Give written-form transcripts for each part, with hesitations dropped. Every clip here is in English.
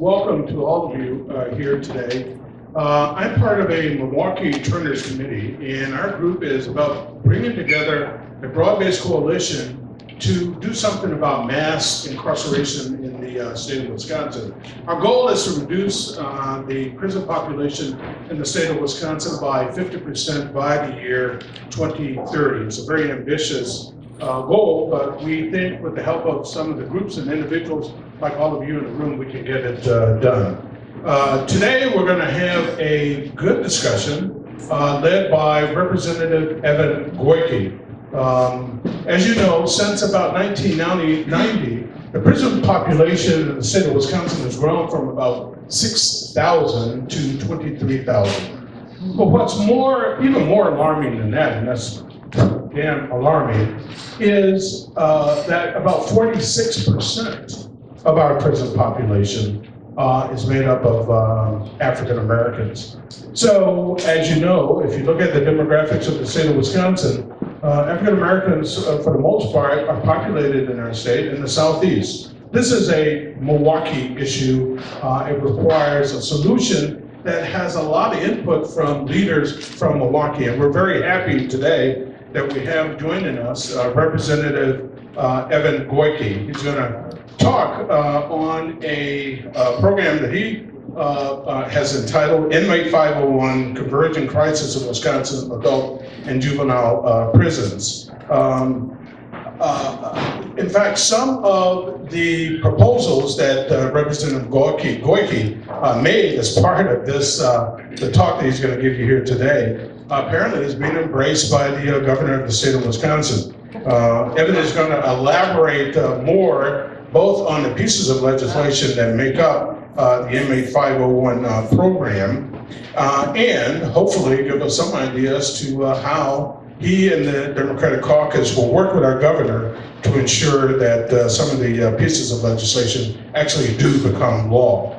welcome to all of you here today. I'm part of a Milwaukee Turners Committee, and our group is about bringing together a broad-based coalition to do something about mass incarceration in the state of Wisconsin. Our goal is to reduce the prison population in the state of Wisconsin by 50% by the year 2030. It's a very ambitious goal, but we think with the help of some of the groups and individuals like all of you in the room, we can get it done. Today we're going to have a good discussion led by Representative Evan Goyke. As you know, since about 1990, the prison population in the state of Wisconsin has grown from about 6,000 to 23,000. But what's even more alarming than that, and that's damn alarming, is that about 46% of our prison population is made up of African Americans. So, as you know, if you look at the demographics of the state of Wisconsin, African Americans, for the most part, are populated in our state in the southeast. This is a Milwaukee issue. It requires a solution that has a lot of input from leaders from Milwaukee, and we're very happy today that we have joining us Representative Evan Goyke. He's going to talk on a program that he has entitled Inmate 501, Converging Crises in Wisconsin Adult and Juvenile Prisons. In fact, some of the proposals that Representative Goyke made as part of this, the talk that he's going to give you here today, apparently is being embraced by the governor of the state of Wisconsin. Evan is going to elaborate more both on the pieces of legislation that make up the Inmate 501 program, and hopefully give us some ideas to how he and the Democratic caucus will work with our governor to ensure that some of the pieces of legislation actually do become law.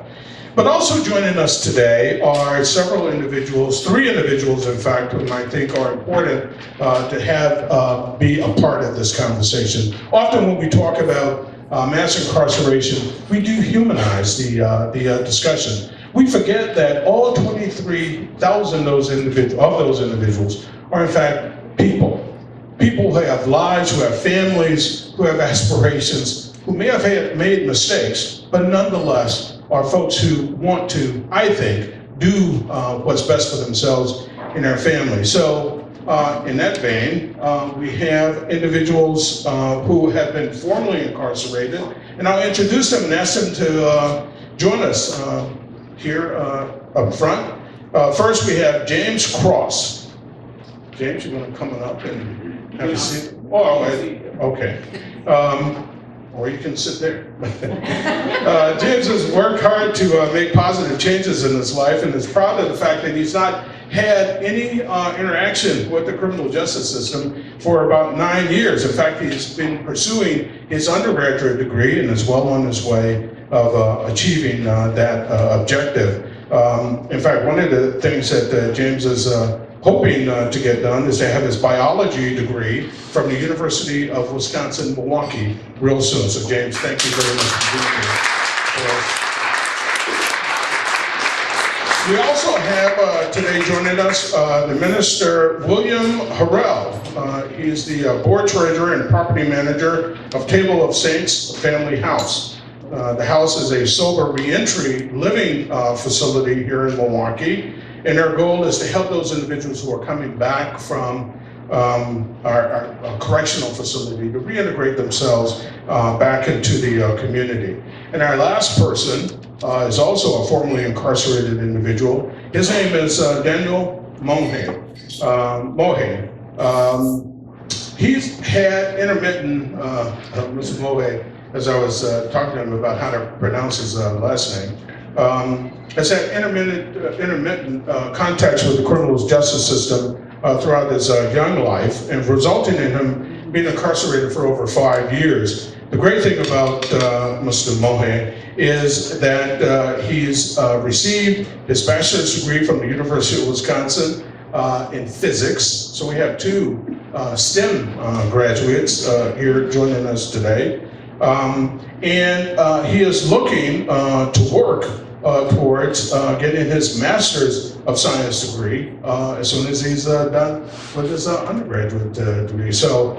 But also joining us today are several individuals, 3 individuals in fact, whom I think are important to have be a part of this conversation. Often when we talk about mass incarceration, we do humanize the discussion. We forget that all 23,000 of those individuals are in fact people who have lives, who have families, who have aspirations, who may have made mistakes, but nonetheless are folks who want to, I think, do what's best for themselves and their family. So in that vein, we have individuals who have been formally incarcerated, and I'll introduce them and ask them to join us here up front. First, we have James Cross. James, you want to come up and have a seat? Oh, okay. Or you can sit there. James has worked hard to make positive changes in his life and is proud of the fact that he's not had any interaction with the criminal justice system for about 9 years. In fact, he's been pursuing his undergraduate degree and is well on his way of achieving that objective. In fact, one of the things that James is hoping to get done is to have his biology degree from the University of Wisconsin-Milwaukee real soon. So James, thank you very much for being here. We also have today joining us the Minister William Harrell. He is the board treasurer and property manager of Table of Saints Family House. The house is a sober reentry living facility here in Milwaukee, and our goal is to help those individuals who are coming back from our correctional facility to reintegrate themselves back into the community. And our last person is also a formerly incarcerated individual. His name is Daniel Mohe. He's had intermittent, Mr. Mohe, as I was talking to him about how to pronounce his last name, has had intermittent contacts with the criminal justice system throughout his young life, and resulting in him being incarcerated for over 5 years. The great thing about Mr. Mohe is that he's received his bachelor's degree from the University of Wisconsin in physics. So we have 2 STEM graduates here joining us today. He is looking to work towards getting his Master's of Science degree as soon as he's done with his undergraduate degree. So,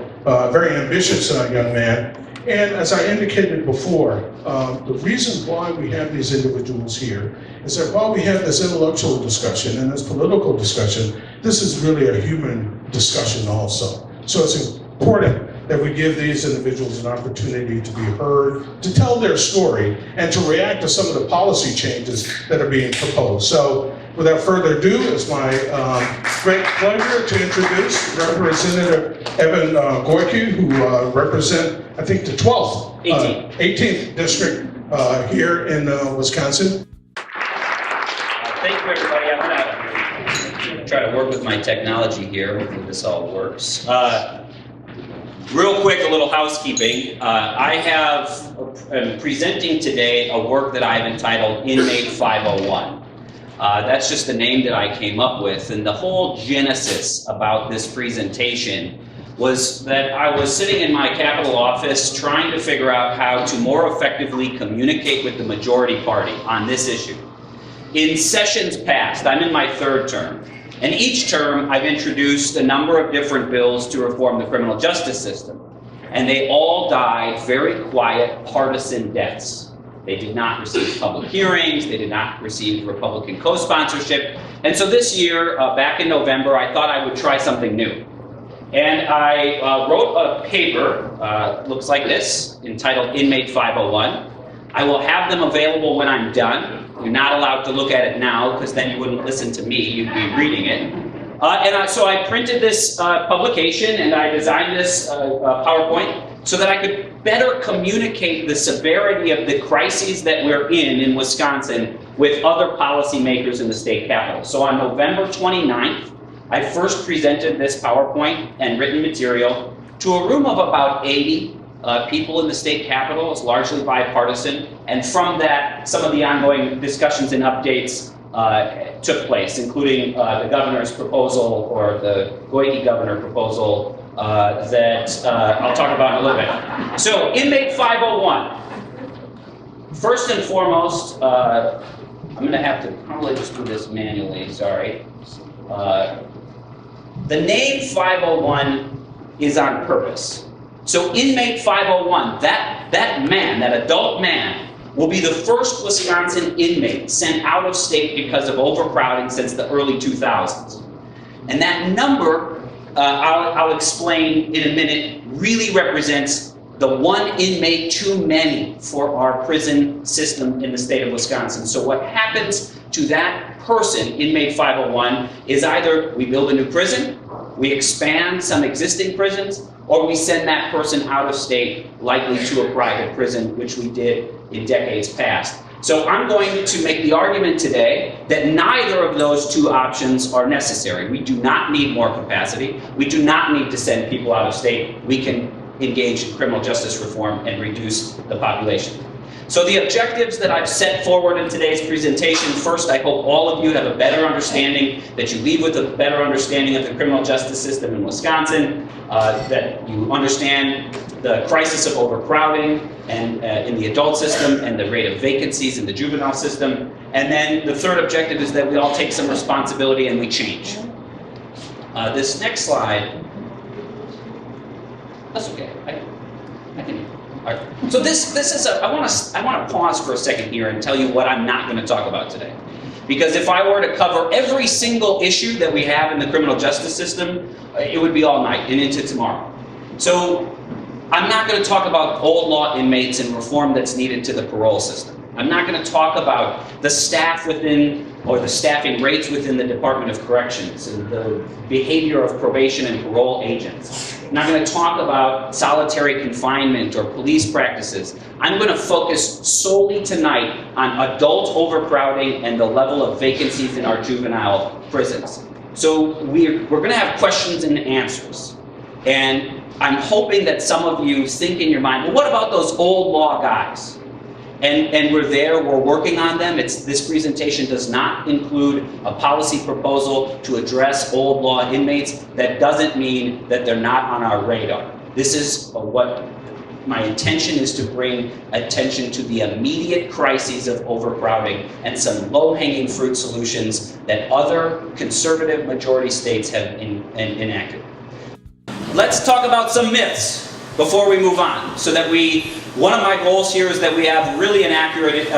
very ambitious young man. And as I indicated before, the reason why we have these individuals here is that while we have this intellectual discussion and this political discussion, this is really a human discussion also. So it's important that we give these individuals an opportunity to be heard, to tell their story, and to react to some of the policy changes that are being proposed. So without further ado, it's my great pleasure to introduce Representative Evan Goyke, who represents, I think, the 18th district here in Wisconsin. Thank you, everybody. I'm going to try to work with my technology here. Hopefully this all works. Real quick, a little housekeeping. I'm presenting today a work that I've entitled Inmate 501. That's just the name that I came up with, and the whole genesis about this presentation was that I was sitting in my Capitol office trying to figure out how to more effectively communicate with the majority party on this issue. In sessions past, I'm in my third term, and each term I've introduced a number of different bills to reform the criminal justice system, and they all died very quiet, partisan deaths. They did not receive public hearings, they did not receive Republican co-sponsorship, and so this year, back in November, I thought I would try something new. And I wrote a paper, looks like this, entitled Inmate 501. I will have them available when I'm done. You're not allowed to look at it now, because then you wouldn't listen to me, you'd be reading it. So I printed this publication, and I designed this PowerPoint so that I could better communicate the severity of the crises that we're in Wisconsin with other policymakers in the state capitol. So on November 29th, I first presented this PowerPoint and written material to a room of about 80 people in the state capitol. It's largely bipartisan, and from that, some of the ongoing discussions and updates took place, including the governor's proposal, or the Goyke governor proposal, that I'll talk about in a little bit. So, Inmate 501. First and foremost, I'm going to have to probably just do this manually, sorry. The name 501 is on purpose. So Inmate 501, that man, that adult man, will be the first Wisconsin inmate sent out of state because of overcrowding since the early 2000s. And that number, I'll explain in a minute, really represents the one inmate too many for our prison system in the state of Wisconsin. So what happens to that person, Inmate 501, is either we build a new prison, we expand some existing prisons, or we send that person out of state, likely to a private prison, which we did in decades past. So I'm going to make the argument today that neither of those two options are necessary. We do not need more capacity. We do not need to send people out of state. We can engage in criminal justice reform and reduce the population. So the objectives that I've set forward in today's presentation, first, I hope all of you have a better understanding, that you leave with a better understanding of the criminal justice system in Wisconsin, that you understand the crisis of overcrowding and in the adult system and the rate of vacancies in the juvenile system. And then the third objective is that we all take some responsibility and we change. This next slide, that's okay. I can. All right. So this is I want to pause for a second here and tell you what I'm not going to talk about today. Because if I were to cover every single issue that we have in the criminal justice system, it would be all night and into tomorrow. So I'm not going to talk about old law inmates and reform that's needed to the parole system. I'm not going to talk about the staff within, or the staffing rates within the Department of Corrections and the behavior of probation and parole agents. I'm not going to talk about solitary confinement or police practices. I'm going to focus solely tonight on adult overcrowding and the level of vacancies in our juvenile prisons. So we're going to have questions and answers. And I'm hoping that some of you think in your mind, well, what about those old law guys? And we're there, we're working on them. This presentation does not include a policy proposal to address old law inmates. That doesn't mean that they're not on our radar. This is what my intention is to bring attention to the immediate crises of overcrowding and some low-hanging fruit solutions that other conservative majority states have enacted. Let's talk about some myths before we move on, so that one of my goals here is that we have really an accurate,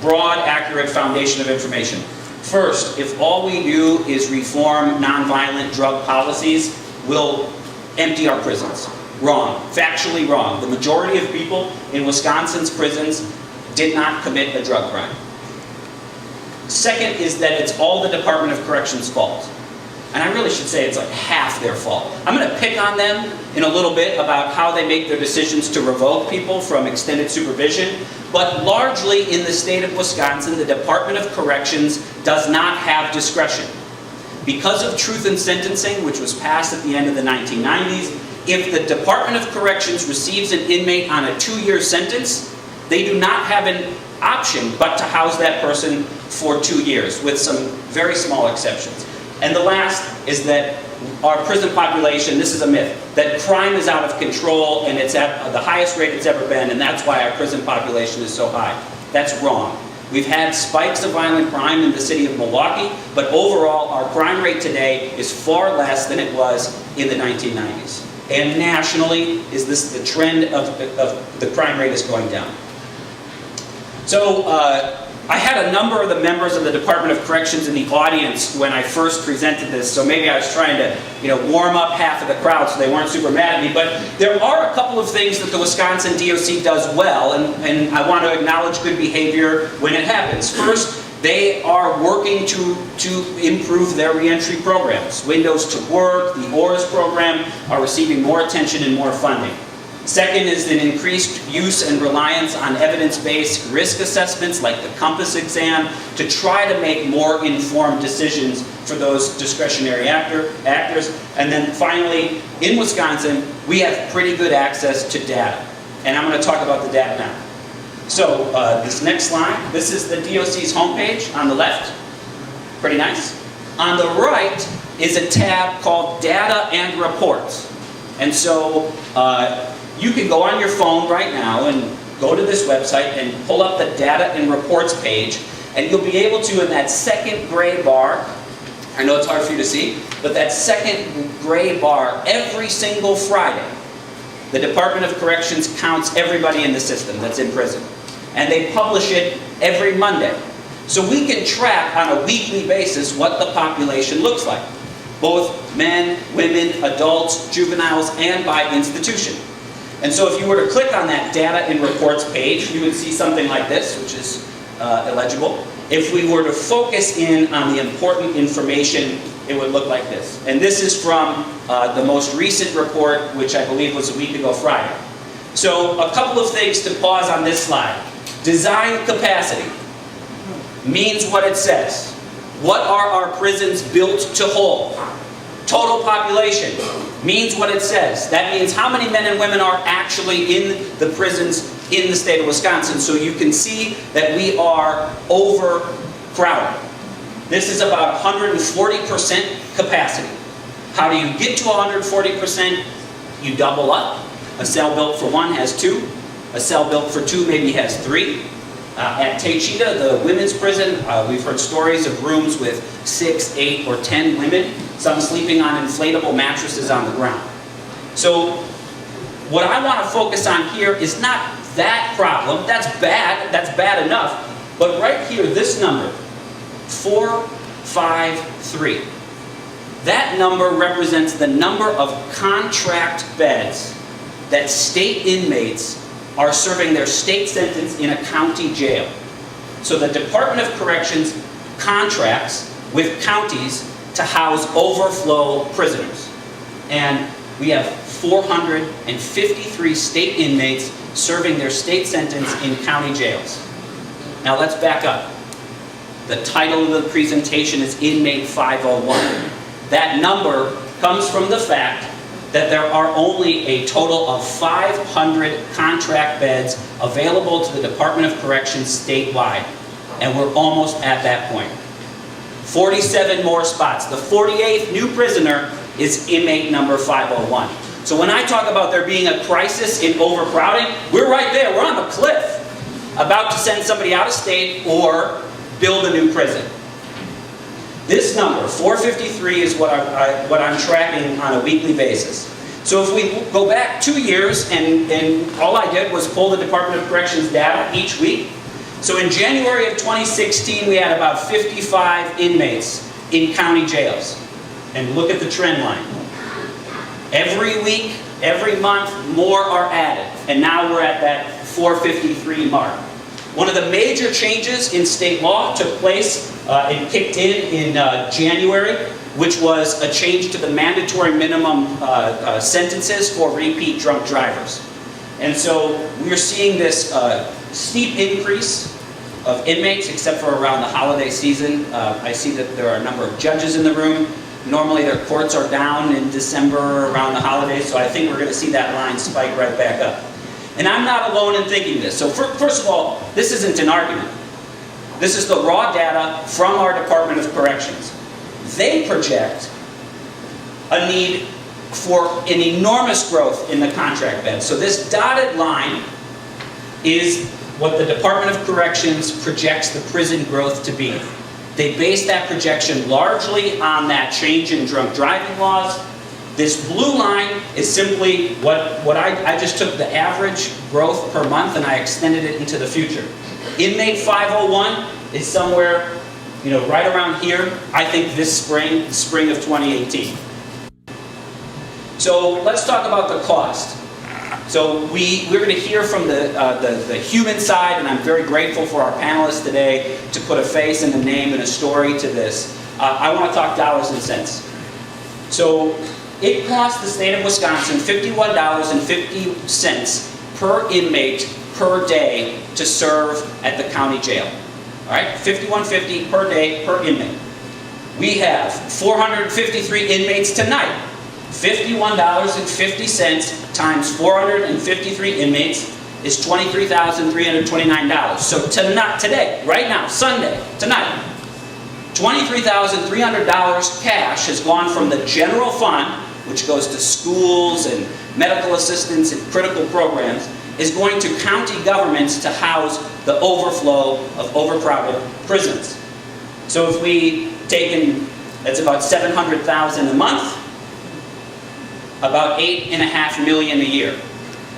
broad, accurate foundation of information. First, if all we do is reform nonviolent drug policies, we'll empty our prisons. Wrong. Factually wrong. The majority of people in Wisconsin's prisons did not commit a drug crime. Second is that it's all the Department of Corrections' fault. And I really should say it's like half their fault. I'm going to pick on them in a little bit about how they make their decisions to revoke people from extended supervision, but largely in the state of Wisconsin, the Department of Corrections does not have discretion. Because of truth in sentencing, which was passed at the end of the 1990s, if the Department of Corrections receives an inmate on a 2-year sentence, they do not have an option but to house that person for 2 years, with some very small exceptions. And the last is that our prison population, this is a myth, that crime is out of control and it's at the highest rate it's ever been, and that's why our prison population is so high. That's wrong. We've had spikes of violent crime in the city of Milwaukee, but overall our crime rate today is far less than it was in the 1990s. And nationally, the trend of the crime rate is going down. So I had a number of the members of the Department of Corrections in the audience when I first presented this, so maybe I was trying to warm up half of the crowd so they weren't super mad at me, but there are a couple of things that the Wisconsin DOC does well, and I want to acknowledge good behavior when it happens. First, they are working to improve their reentry programs. Windows to Work, the ORS program are receiving more attention and more funding. Second is an increased use and reliance on evidence-based risk assessments like the COMPASS exam to try to make more informed decisions for those discretionary actors. And then finally, in Wisconsin, we have pretty good access to data. And I'm going to talk about the data now. So this next slide, this is the DOC's homepage on the left. Pretty nice. On the right is a tab called Data and Reports. And so you can go on your phone right now and go to this website and pull up the Data and Reports page, and you'll be able to, in that second gray bar, I know it's hard for you to see, but that second gray bar, every single Friday, the Department of Corrections counts everybody in the system that's in prison. And they publish it every Monday. So we can track on a weekly basis what the population looks like. Both men, women, adults, juveniles, and by institution. And so if you were to click on that Data and Reports page, you would see something like this, which is illegible. If we were to focus in on the important information, it would look like this. And this is from the most recent report, which I believe was a week ago Friday. So a couple of things to pause on this slide. Design capacity means what it says. What are our prisons built to hold? Total population means what it says. That means how many men and women are actually in the prisons in the state of Wisconsin. So you can see that we are overcrowded. This is about 140% capacity. How do you get to 140%? You double up. A cell built for 1 has 2. A cell built for 2 maybe has 3. At Techita, the women's prison, we've heard stories of rooms with 6, 8, or 10 women, some sleeping on inflatable mattresses on the ground. So what I want to focus on here is not that problem. That's bad enough. But right here, this number, 453. That number represents the number of contract beds that state inmates are serving their state sentence in a county jail. So the Department of Corrections contracts with counties to house overflow prisoners. And we have 453 state inmates serving their state sentence in county jails. Now let's back up. The title of the presentation is Inmate 501. That number comes from the fact that there are only a total of 500 contract beds available to the Department of Corrections statewide. And we're almost at that point. 47 more spots. The 48th new prisoner is inmate number 501. So when I talk about there being a crisis in overcrowding, we're right there. We're on the cliff, about to send somebody out of state or build a new prison. This number, 453, is what I'm tracking on a weekly basis. So if we go back 2 years, and all I did was pull the Department of Corrections data each week. So in January of 2016, we had about 55 inmates in county jails. And look at the trend line. Every week, every month, more are added. And now we're at that 453 mark. One of the major changes in state law took place, it kicked in January, which was a change to the mandatory minimum sentences for repeat drunk drivers. And so we're seeing this steep increase of inmates, except for around the holiday season. I see that there are a number of judges in the room. Normally their courts are down in December around the holidays, so I think we're going to see that line spike right back up. And I'm not alone in thinking this. So first of all, this isn't an argument. This is the raw data from our Department of Corrections. They project a need for an enormous growth in the contract beds. So this dotted line is what the Department of Corrections projects the prison growth to be. They base that projection largely on that change in drunk driving laws. This blue line is simply what I just took the average growth per month and I extended it into the future. Inmate 501 is somewhere, right around here. I think this spring, the spring of 2018. So let's talk about the cost. So we're going to hear from the human side, and I'm very grateful for our panelists today to put a face and a name and a story to this. I want to talk dollars and cents. So it costs the state of Wisconsin $51.50 per inmate per day to serve at the county jail. All right, $51.50 per day per inmate. We have 453 inmates tonight. $51.50 times 453 inmates is $23,329. So today, right now, Sunday, tonight, $23,300 cash has gone from the general fund, which goes to schools and medical assistance and critical programs, is going to county governments to house the overflow of overcrowded prisons. So if we take that's about $700,000 a month, about $8.5 million a year.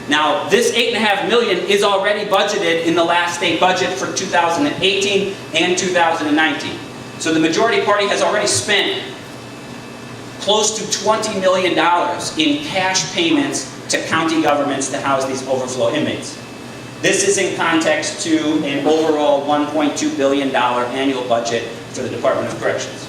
Now, this $8.5 million is already budgeted in the last state budget for 2018 and 2019. So the majority party has already spent close to $20 million in cash payments to county governments to house these overflow inmates. This is in context to an overall $1.2 billion annual budget for the Department of Corrections.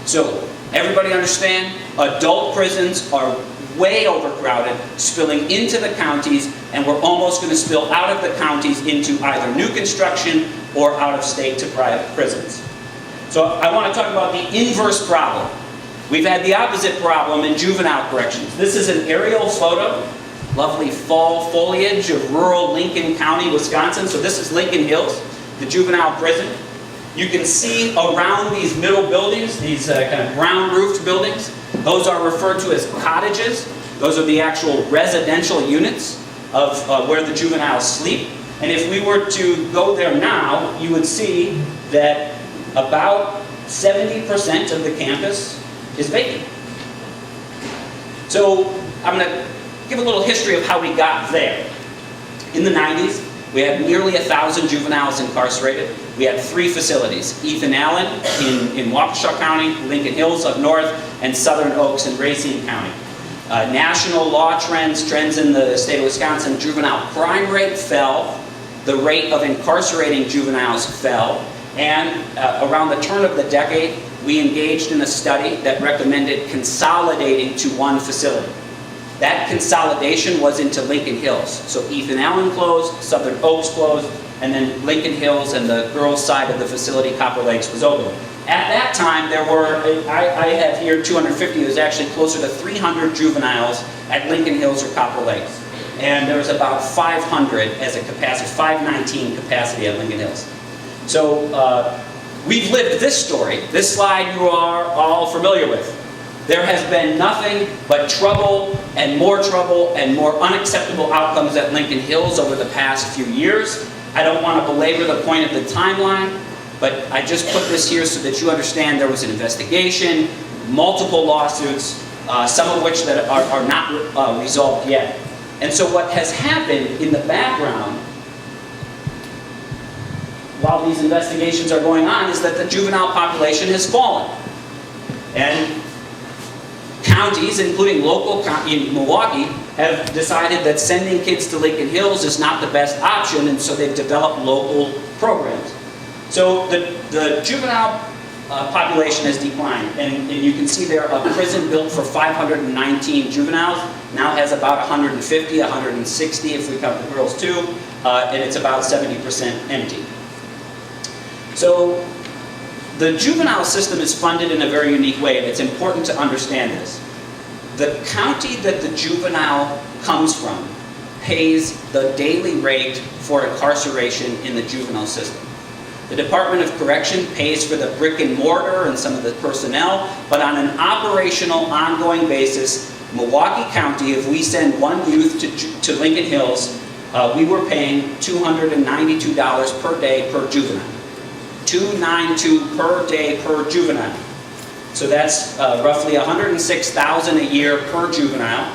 So, everybody understand, adult prisons are way overcrowded, spilling into the counties, and we're almost going to spill out of the counties into either new construction or out-of-state to private prisons. So I want to talk about the inverse problem. We've had the opposite problem in juvenile corrections. This is an aerial photo, lovely fall foliage of rural Lincoln County, Wisconsin. So this is Lincoln Hills, the juvenile prison. You can see around these middle buildings, these kind of ground-roofed buildings, those are referred to as cottages. Those are the actual residential units of where the juveniles sleep. And if we were to go there now, you would see that about 70% of the campus is vacant. So I'm going to give a little history of how we got there. In the 90s, we had nearly 1,000 juveniles incarcerated. We had 3 facilities, Ethan Allen in Waukesha County, Lincoln Hills up north, and Southern Oaks in Racine County. National law trends in the state of Wisconsin, juvenile crime rate fell, the rate of incarcerating juveniles fell, and around the turn of the decade, we engaged in a study that recommended consolidating to one facility. That consolidation was into Lincoln Hills. So Ethan Allen closed, Southern Oaks closed, and then Lincoln Hills and the girls' side of the facility, Copper Lakes, was open. At that time, there were, I have here 250, there's actually closer to 300 juveniles at Lincoln Hills or Copper Lakes. And there was about 500 as a capacity, 519 capacity at Lincoln Hills. So we've lived this story. This slide you are all familiar with. There has been nothing but trouble and more unacceptable outcomes at Lincoln Hills over the past few years. I don't want to belabor the point of the timeline, but I just put this here so that you understand there was an investigation, multiple lawsuits, some of which that are not resolved yet. And so what has happened in the background while these investigations are going on is that the juvenile population has fallen. And counties, including local in Milwaukee, have decided that sending kids to Lincoln Hills is not the best option, and so they've developed local programs. So the juvenile population has declined, and you can see there a prison built for 519 juveniles now has about 150, 160 if we count the girls too, and it's about 70% empty. So the juvenile system is funded in a very unique way, and it's important to understand this. The county that the juvenile comes from pays the daily rate for incarceration in the juvenile system. The Department of Correction pays for the brick and mortar and some of the personnel, but on an operational, ongoing basis, Milwaukee County, if we send one youth to Lincoln Hills, we were paying $292 per day per juvenile. $292 per day per juvenile. So that's roughly $106,000 a year per juvenile.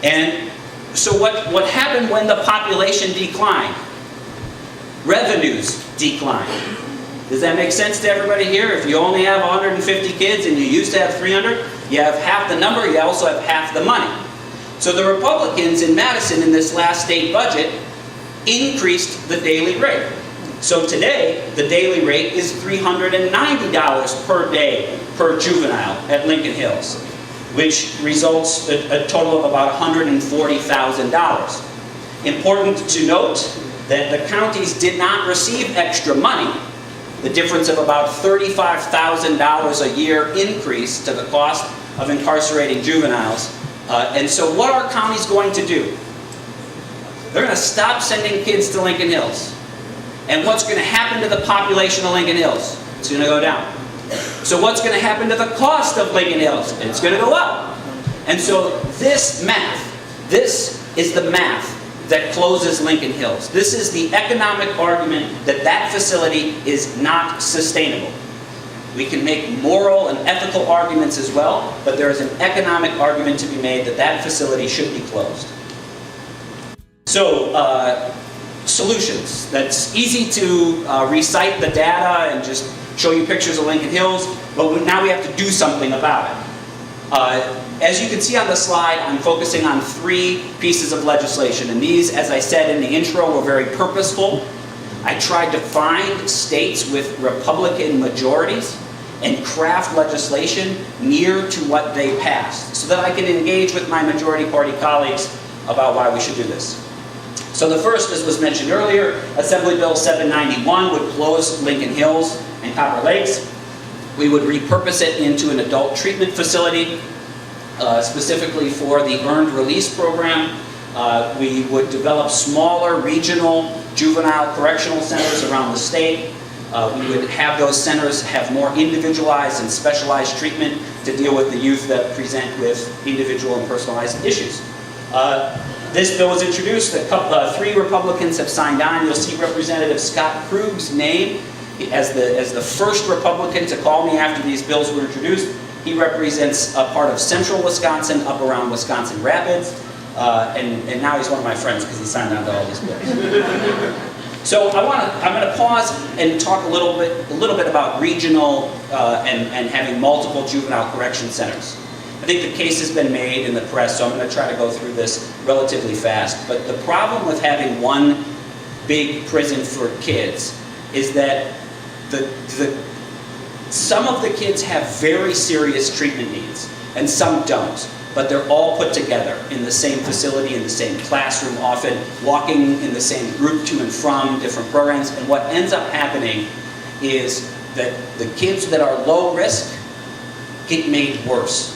And so what happened when the population declined? Revenues declined. Does that make sense to everybody here? If you only have 150 kids and you used to have 300, you have half the number, you also have half the money. So the Republicans in Madison in this last state budget increased the daily rate. So today, the daily rate is $390 per day per juvenile at Lincoln Hills, which results in a total of about $140,000. Important to note that the counties did not receive extra money, the difference of about $35,000 a year increase to the cost of incarcerating juveniles. And so what are counties going to do? They're going to stop sending kids to Lincoln Hills. And what's going to happen to the population of Lincoln Hills? It's going to go down. So what's going to happen to the cost of Lincoln Hills? It's going to go up. And so this is the math that closes Lincoln Hills. This is the economic argument that that facility is not sustainable. We can make moral and ethical arguments as well, but there is an economic argument to be made that that facility should be closed. So, solutions. That's easy to recite the data and just show you pictures of Lincoln Hills, but now we have to do something about it. As you can see on the slide, I'm focusing on 3 pieces of legislation, and these, as I said in the intro, were very purposeful. I tried to find states with Republican majorities and craft legislation near to what they passed, so that I can engage with my majority party colleagues about why we should do this. So the first, as was mentioned earlier, Assembly Bill 791 would close Lincoln Hills and Copper Lakes. We would repurpose it into an adult treatment facility, specifically for the earned release program. We would develop smaller regional juvenile correctional centers around the state. We would have those centers have more individualized and specialized treatment to deal with the youth that present with individual and personalized issues. This bill was introduced. 3 Republicans have signed on. You'll see Representative Scott Krug's name as the first Republican to call me after these bills were introduced. He represents a part of central Wisconsin, up around Wisconsin Rapids, and now he's one of my friends because he signed on to all these bills. So I'm going to pause and talk a little bit about regional and having multiple juvenile correction centers. I think the case has been made in the press, so I'm going to try to go through this relatively fast. But the problem with having one big prison for kids is that some of the kids have very serious treatment needs, and some don't. But they're all put together in the same facility, in the same classroom, often walking in the same group to and from different programs. And what ends up happening is that the kids that are low risk get made worse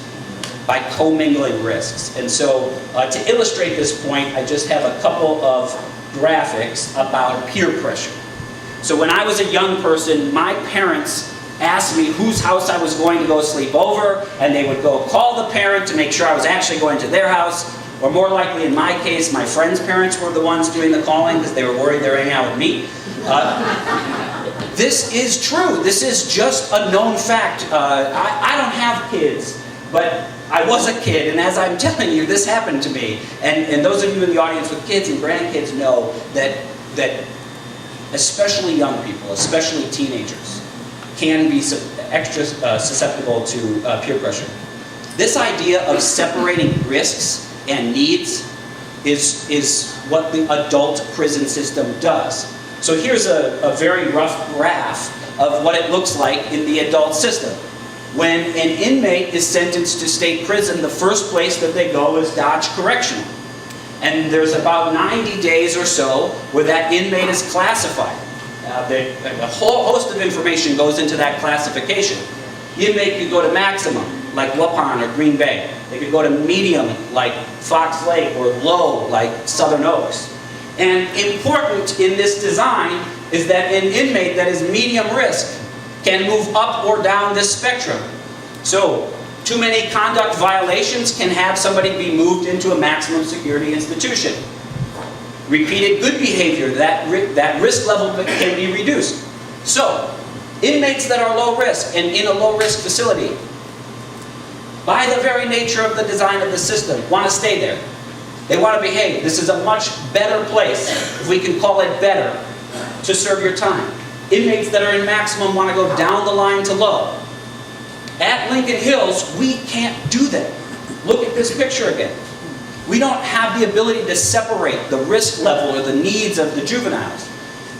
by commingling risks. And so to illustrate this point, I just have a couple of graphics about peer pressure. So when I was a young person, my parents ask me whose house I was going to go sleep over, and they would go call the parent to make sure I was actually going to their house, or more likely in my case, my friends' parents were the ones doing the calling because they were worried they were hanging out with me. This is true. This is just a known fact. I don't have kids, but I was a kid, and as I'm telling you, this happened to me. And those of you in the audience with kids and grandkids know that especially young people, especially teenagers, can be extra susceptible to peer pressure. This idea of separating risks and needs is what the adult prison system does. So here's a very rough graph of what it looks like in the adult system. When an inmate is sentenced to state prison, the first place that they go is Dodge Correctional. And there's about 90 days or so where that inmate is classified. A whole host of information goes into that classification. The inmate could go to maximum, like Waupun or Green Bay. They could go to medium, like Fox Lake, or low, like Southern Oaks. And important in this design is that an inmate that is medium risk can move up or down this spectrum. So, too many conduct violations can have somebody be moved into a maximum security institution. Repeated good behavior, that risk level can be reduced. So, inmates that are low risk and in a low risk facility, by the very nature of the design of the system, want to stay there. They want to behave. This is a much better place, if we can call it better, to serve your time. Inmates that are in maximum want to go down the line to low. At Lincoln Hills, we can't do that. Look at this picture again. We don't have the ability to separate the risk level or the needs of the juveniles.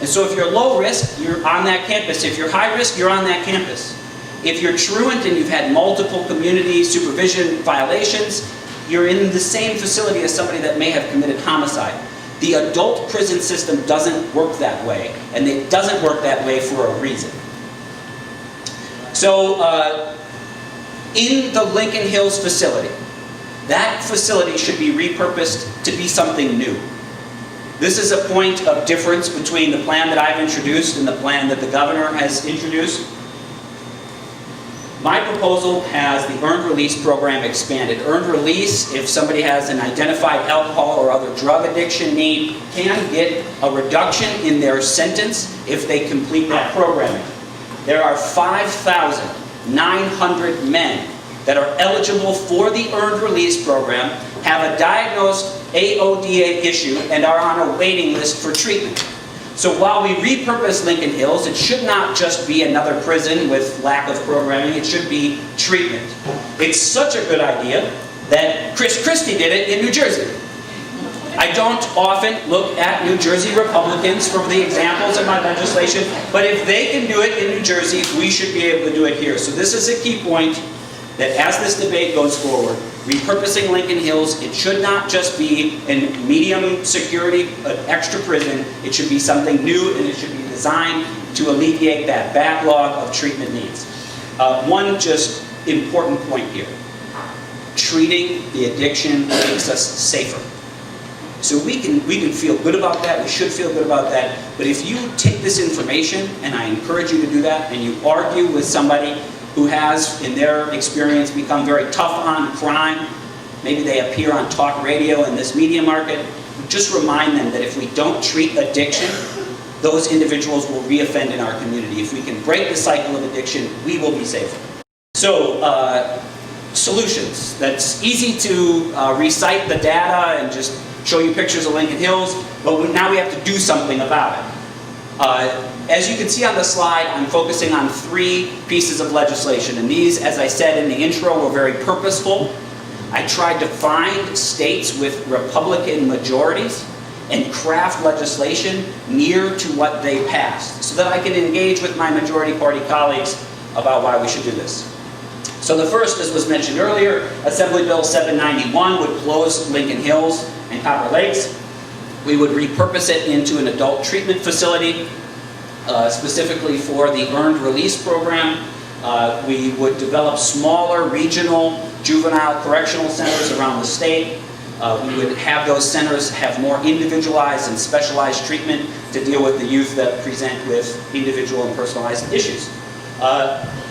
And so if you're low risk, you're on that campus. If you're high risk, you're on that campus. If you're truant and you've had multiple community supervision violations, you're in the same facility as somebody that may have committed homicide. The adult prison system doesn't work that way, and it doesn't work that way for a reason. So, in the Lincoln Hills facility, that facility should be repurposed to be something new. This is a point of difference between the plan that I've introduced and the plan that the governor has introduced. My proposal has the earned release program expanded. Earned release, if somebody has an identified alcohol or other drug addiction need, can get a reduction in their sentence if they complete that programming. There are 5,900 men that are eligible for the earned release program, have a diagnosed AODA issue, and are on a waiting list for treatment. So while we repurpose Lincoln Hills, it should not just be another prison with lack of programming, it should be treatment. It's such a good idea that Chris Christie did it in New Jersey. I don't often look at New Jersey Republicans for the examples of my legislation, but if they can do it in New Jersey, we should be able to do it here. So this is a key point, that as this debate goes forward, repurposing Lincoln Hills, it should not just be a medium security, an extra prison. It should be something new, and it should be designed to alleviate that backlog of treatment needs. One just important point here. Treating the addiction makes us safer. So we can feel good about that, we should feel good about that, but if you take this information, and I encourage you to do that, and you argue with somebody who has, in their experience, become very tough on crime, maybe they appear on talk radio in this media market, just remind them that if we don't treat addiction, those individuals will reoffend in our community. If we can break the cycle of addiction, we will be safer. So, solutions. That's easy to recite the data and just show you pictures of Lincoln Hills, but now we have to do something about it. As you can see on the slide, I'm focusing on 3 pieces of legislation, and these, as I said in the intro, were very purposeful. I tried to find states with Republican majorities and craft legislation near to what they passed, so that I can engage with my majority party colleagues about why we should do this. So the first, as was mentioned earlier, Assembly Bill 791 would close Lincoln Hills and Copper Lakes. We would repurpose it into an adult treatment facility, specifically for the earned release program. We would develop smaller regional juvenile correctional centers around the state. We would have those centers have more individualized and specialized treatment to deal with the youth that present with individual and personalized issues.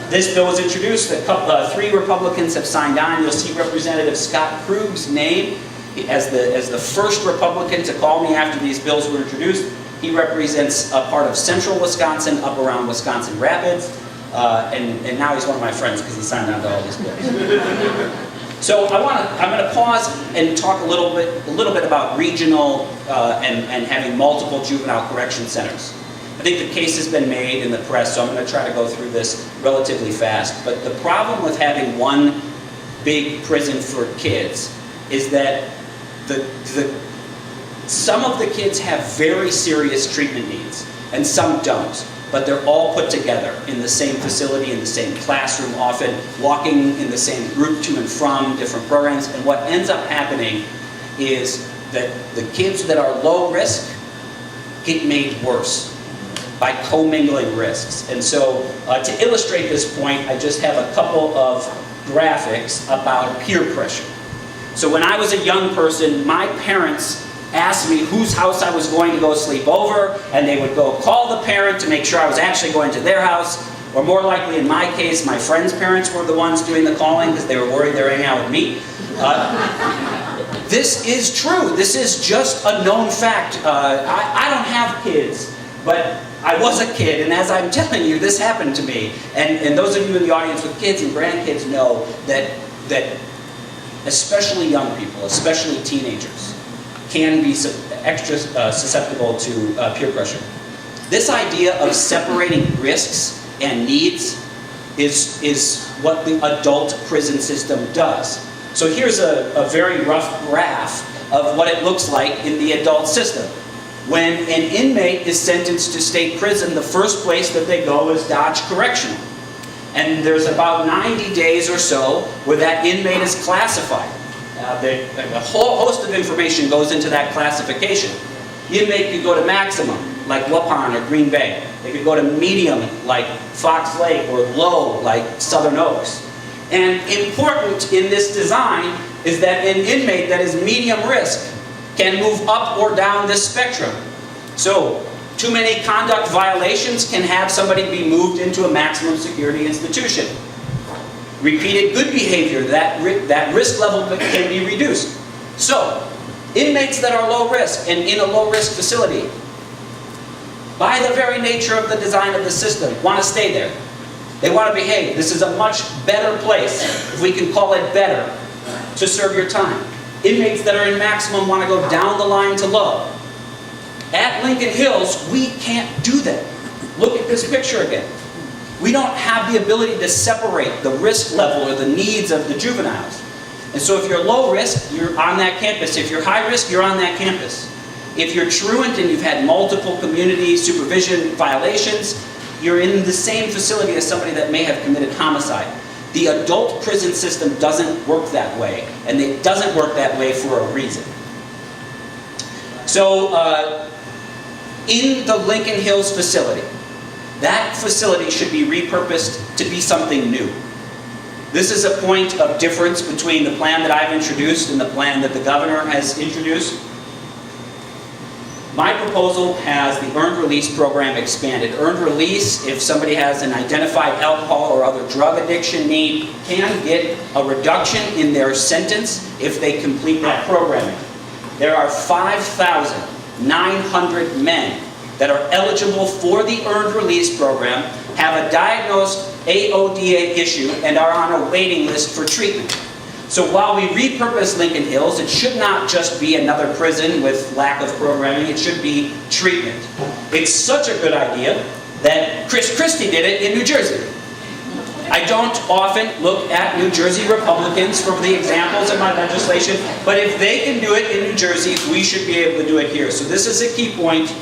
This bill was introduced. 3 Republicans have signed on. You'll see Representative Scott Krug's name as the first Republican to call me after these bills were introduced. He represents a part of central Wisconsin, up around Wisconsin Rapids, and now he's one of my friends because he signed on to all these bills. So I'm going to pause and talk a little bit about regional and having multiple juvenile correction centers. I think the case has been made in the press, so I'm going to try to go through this relatively fast. But the problem with having one big prison for kids is that some of the kids have very serious treatment needs, and some don't. But they're all put together in the same facility, in the same classroom, often walking in the same group to and from different programs. And what ends up happening is that the kids that are low risk get made worse by commingling risks. And so to illustrate this point, I just have a couple of graphics about peer pressure. So when I was a young person, my parents asked me whose house I was going to go sleep over, and they would go call the parent to make sure I was actually going to their house, or more likely in my case, my friends' parents were the ones doing the calling because they were worried they were hanging out with me. This is true. This is just a known fact. I don't have kids, but I was a kid, and as I'm telling you, this happened to me. And those of you in the audience with kids and grandkids know that especially young people, especially teenagers, can be extra susceptible to peer pressure. This idea of separating risks and needs is what the adult prison system does. So here's a very rough graph of what it looks like in the adult system. When an inmate is sentenced to state prison, the first place that they go is Dodge Correctional. And there's about 90 days or so where that inmate is classified. A whole host of information goes into that classification. The inmate could go to maximum, like Waupun or Green Bay. They could go to medium, like Fox Lake, or low, like Southern Oaks. And important in this design is that an inmate that is medium risk can move up or down this spectrum. So, too many conduct violations can have somebody be moved into a maximum security institution. Repeated good behavior, that risk level can be reduced. So, inmates that are low risk and in a low risk facility, by the very nature of the design of the system, want to stay there. They want to behave. This is a much better place, if we can call it better, to serve your time. Inmates that are in maximum want to go down the line to low. At Lincoln Hills, we can't do that. Look at this picture again. We don't have the ability to separate the risk level or the needs of the juveniles. And so if you're low risk, you're on that campus. If you're high risk, you're on that campus. If you're truant and you've had multiple community supervision violations, you're in the same facility as somebody that may have committed homicide. The adult prison system doesn't work that way, and it doesn't work that way for a reason. So, in the Lincoln Hills facility, that facility should be repurposed to be something new. This is a point of difference between the plan that I've introduced and the plan that the governor has introduced. My proposal has the earned release program expanded. Earned release, if somebody has an identified alcohol or other drug addiction need, can get a reduction in their sentence if they complete that programming. There are 5,900 men that are eligible for the earned release program, have a diagnosed AODA issue, and are on a waiting list for treatment. So while we repurpose Lincoln Hills, it should not just be another prison with lack of programming, it should be treatment. It's such a good idea that Chris Christie did it in New Jersey. I don't often look at New Jersey Republicans for the examples in my legislation, but if they can do it in New Jersey, we should be able to do it here. So this is a key point,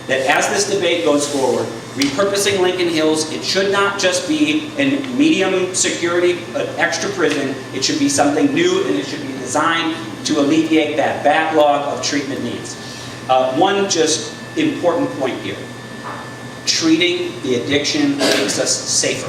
that as this debate goes forward, repurposing Lincoln Hills, it should not just be a medium security, an extra prison. It should be something new, and it should be designed to alleviate that backlog of treatment needs. One just important point here. Treating the addiction makes us safer.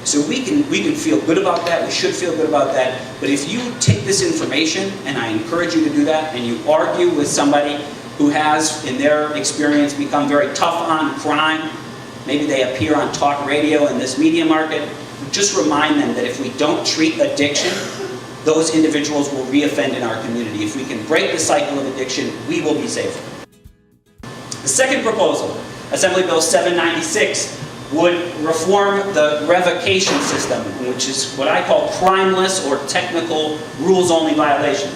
So we can feel good about that, we should feel good about that, but if you take this information, and I encourage you to do that, and you argue with somebody who has, in their experience, become very tough on crime, maybe they appear on talk radio in this media market. Just remind them that if we don't treat addiction, those individuals will reoffend in our community. If we can break the cycle of addiction, we will be safer. The second proposal, Assembly Bill 796, would reform the revocation system, which is what I call crimeless or technical rules-only violations.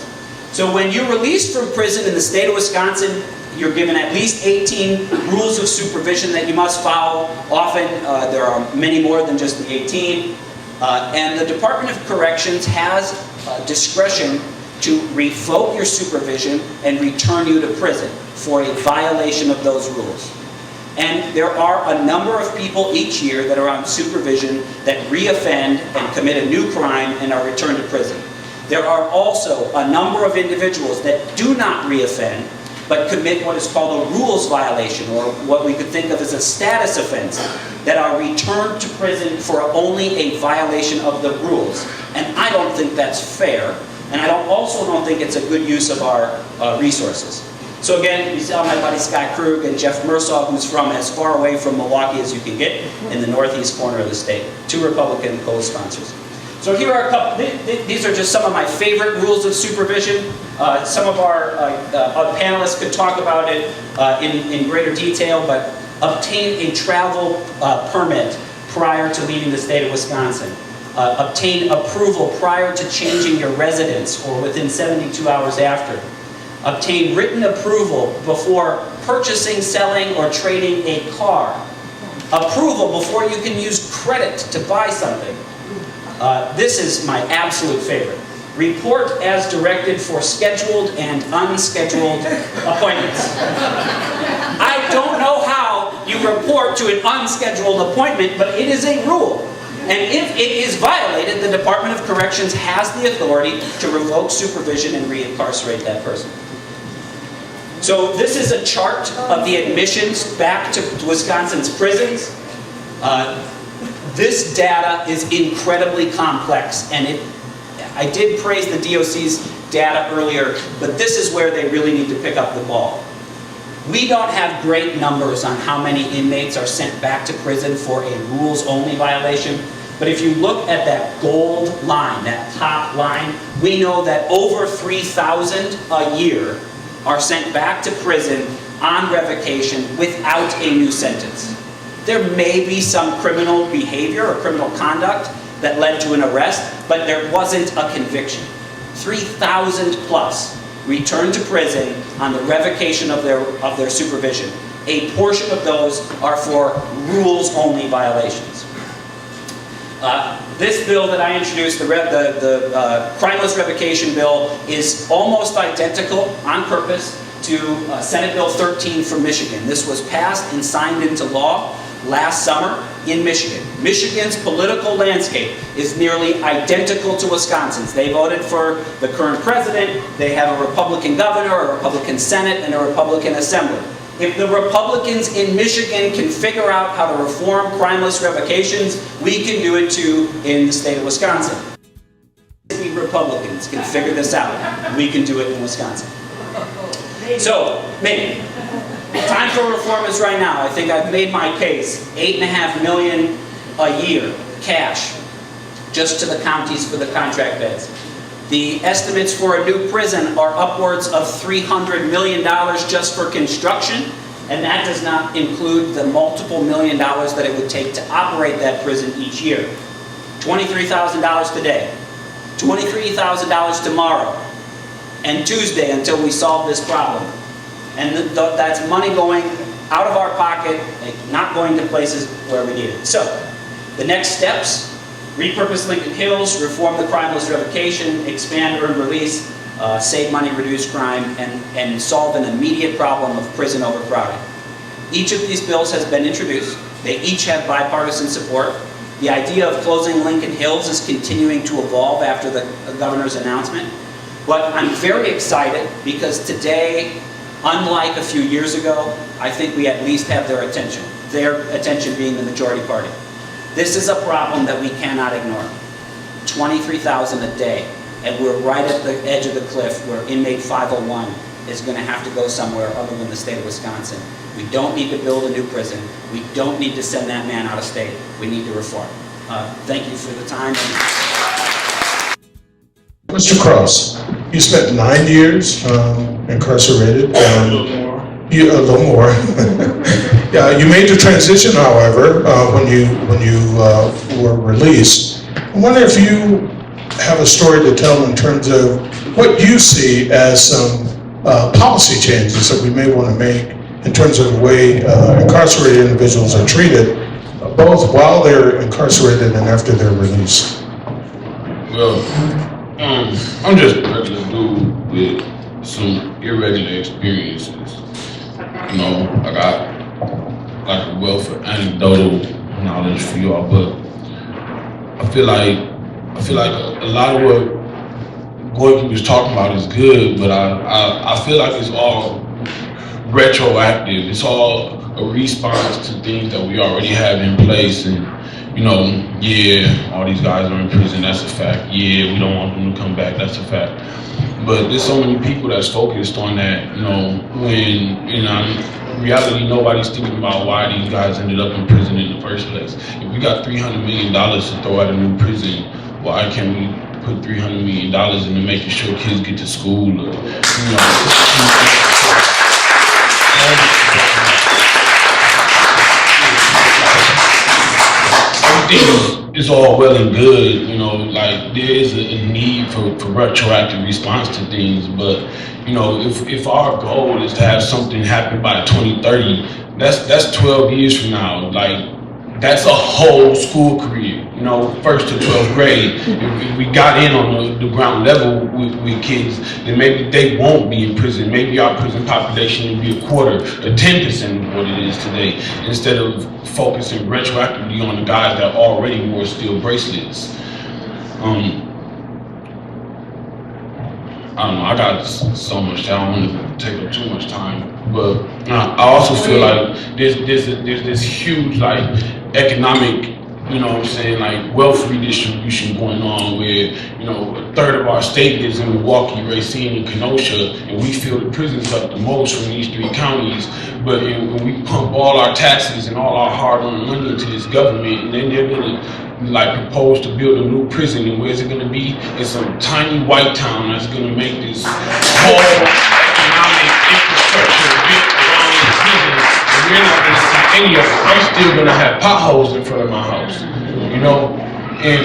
So when you're released from prison in the state of Wisconsin, you're given at least 18 rules of supervision that you must follow. Often there are many more than just the 18. And the Department of Corrections has discretion to revoke your supervision and return you to prison for a violation of those rules. And there are a number of people each year that are on supervision that reoffend and commit a new crime and are returned to prison. There are also a number of individuals that do not reoffend, but commit what is called a rules violation, or what we could think of as a status offense, that are returned to prison for only a violation of the rules. And I don't think that's fair, and I also don't think it's a good use of our resources. So again, we saw my buddy Scott Krug and Jeff Mursaw, who's from as far away from Milwaukee as you can get in the northeast corner of the state. 2 Republican co-sponsors. So here are a couple, these are just some of my favorite rules of supervision. Some of our panelists could talk about it in greater detail, but obtain a travel permit prior to leaving the state of Wisconsin. Obtain approval prior to changing your residence or within 72 hours after. Obtain written approval before purchasing, selling, or trading a car. Approval before you can use credit to buy something. This is my absolute favorite. Report as directed for scheduled and unscheduled appointments. I don't know how you report to an unscheduled appointment, but it is a rule. And if it is violated, the Department of Corrections has the authority to revoke supervision and reincarcerate that person. So this is a chart of the admissions back to Wisconsin's prisons. This data is incredibly complex, and I did praise the DOC's data earlier, but this is where they really need to pick up the ball. We don't have great numbers on how many inmates are sent back to prison for a rules-only violation, but if you look at that gold line, that top line, we know that over 3,000 a year are sent back to prison on revocation without a new sentence. There may be some criminal behavior or criminal conduct that led to an arrest, but there wasn't a conviction. 3,000 plus returned to prison on the revocation of their supervision. A portion of those are for rules-only violations. This bill that I introduced, the crimeless revocation bill, is almost identical on purpose to Senate Bill 13 from Michigan. This was passed and signed into law last summer in Michigan. Michigan's political landscape is nearly identical to Wisconsin's. They voted for the current president, they have a Republican governor, a Republican Senate, and a Republican Assembly. If the Republicans in Michigan can figure out how to reform crimeless revocations, we can do it too in the state of Wisconsin. If we Republicans can figure this out, we can do it in Wisconsin. So, maybe. Time for reform is right now. I think I've made my case. $8.5 million a year, cash, just to the counties for the contract beds. The estimates for a new prison are upwards of $300 million just for construction, and that does not include the multiple $million that it would take to operate that prison each year. $23,000 today, $23,000 tomorrow, and Tuesday until we solve this problem. And that's money going out of our pocket, not going to places where we need it. So, the next steps: repurpose Lincoln Hills, reform the crimeless revocation, expand earned release, save money, reduce crime, and solve an immediate problem of prison overcrowding. Each of these bills has been introduced. They each have bipartisan support. The idea of closing Lincoln Hills is continuing to evolve after the governor's announcement. But I'm very excited because today, unlike a few years ago, I think we at least have their attention being the majority party. This is a problem that we cannot ignore. 23,000 a day, and we're right at the edge of the cliff where inmate 501 is going to have to go somewhere other than the state of Wisconsin. We don't need to build a new prison. We don't need to send that man out of state. We need to reform. Thank you for the time. Mr. Cross, you spent 9 years incarcerated. A little more. Yeah, you made the transition, however, when you were released. I wonder if you have a story to tell in terms of what you see as some policy changes that we may want to make in terms of the way incarcerated individuals are treated, both while they're incarcerated and after they're released. Well, I'm just a regular dude with some irregular experiences. You know, I got like a wealth of anecdotal knowledge for y'all, but I feel like a lot of what Goyke was talking about is good, but I feel like it's all retroactive. It's all a response to things that we already have in place. And you know, yeah, all these guys are in prison, that's a fact. Yeah, we don't want them to come back, that's a fact. But there's so many people that's focused on that, you know, when in reality, nobody's thinking about why these guys ended up in prison in the first place. If we got $300 million to throw at a new prison, why can't we put $300 million into making sure kids get to school? Or, you know, everything is all well and good, you know, like there is a need for retroactive response to things, but you know, if our goal is to have something happen by 2030, that's 12 years from now. Like that's a whole school career, you know, 1st to 12th grade. If we got in on the ground level with kids, then maybe they won't be in prison. Maybe our prison population will be a quarter to 10% of what it is today, instead of focusing retroactively on the guys that already wore steel bracelets. I don't know, I got so much time, I don't want to take up too much time, but I also feel like there's this huge like economic, you know what I'm saying, like wealth redistribution going on where, you know, a third of our state is in Milwaukee, Racine, and Kenosha, and we fill the prisons up the most from these 3 counties, but when we pump all our taxes and all our hard-earned money into this government, and then they're gonna like propose to build a new prison, and where's it gonna be? It's some tiny white town that's gonna make this whole economic infrastructure built around the prison, and we're not gonna see any of it. I'm still gonna have potholes in front of my house, you know? And